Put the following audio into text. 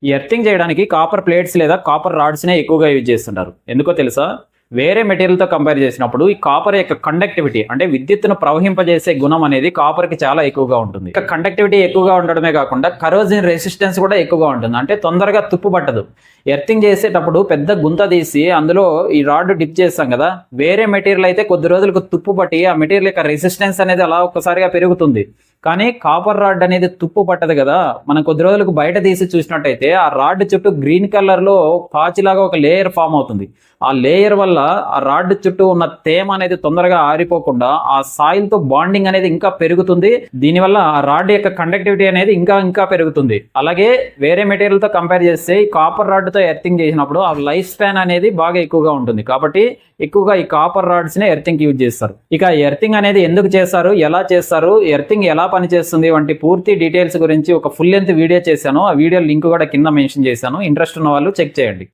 ఈ ఎర్తింగ్ చేయడానికి copper plates లేదా కాపర్ రాడ్స్నే ఎక్కువగా యూజ్ చేస్తుంటారు. ఎందుకో తెలుసా? వేరే మెటీరియల్తో కంపేర్ చేసినప్పుడు ఈ కాపర్ యొక్క కండక్టివిటీ అంటే విద్యుత్తును ప్రవహింపజేసే గుణం అనేది కాపర్కి చాలా ఎక్కువగా ఉంటుంది. ఇక కండక్టివిటీ ఎక్కువగా ఉండడమే కాకుండా కరోజన్ రెసిస్టెన్స్ కూడా ఎక్కువగా ఉంటుంది. అంటే తొందరగా తుప్పు పట్టదు. ఎర్తింగ్ చేసేటప్పుడు పెద్ద గుంత తీసి అందులో ఈ రాడ్ డిప్ చేస్తాం కదా, వేరే మెటీరియల్ అయితే కొద్ది రోజులకు తుప్పు పట్టి ఆ మెటీరియల్ యొక్క రెసిస్టెన్స్ అనేది అలా ఒక్కసారిగా పెరుగుతుంది. కానీ కాపర్ రాడ్ అనేది తుప్పు పట్టదు కదా. మనం కొద్ది రోజులకు బయట తీసి చూసినట్టయితే ఆ రాడ్ చుట్టూ గ్రీన్ కలర్లో పాచిలాగా ఒక లేయర్ ఫామ్ అవుతుంది. ఆ లేయర్ వల్ల ఆ రాడ్ చుట్టూ ఉన్న తేమ అనేది తొందరగా ఆరిపోకుండా ఆ సాయిల్ తో బాండింగ్ అనేది ఇంకా పెరుగుతుంది. దీనివల్ల ఆ రాడ్ యొక్క కండక్టివిటీ అనేది ఇంకా పెరుగుతుంది. అలాగే వేరే మెటీరియల్ తో కంపేర్ చేస్తే ఈ కాపర్ రాడ్ తో ఎర్తింగ్ చేసినప్పుడు ఆ లైఫ్ స్పాన్ అనేది బాగా ఎక్కువగా ఉంటుంది. కాబట్టి ఎక్కువగా ఈ కాపర్ రాడ్స్ నే ఎర్తింగ్ యూజ్ చేస్తారు. ఇక ఎర్తింగ్ అనేది ఎందుకు చేస్తారు, ఎలా చేస్తారు, ఎర్తింగ్ ఎలా పనిచేస్తుంది వంటి పూర్తి డీటెయిల్స్ గురించి ఒక ఫుల్ లెంత్ వీడియో చేశాను. ఆ వీడియో లింక్ కూడా కింద మెన్షన్ చేశాను. ఇంట్రెస్ట్ ఉన్న వాళ్ళు చెక్ చేయండి.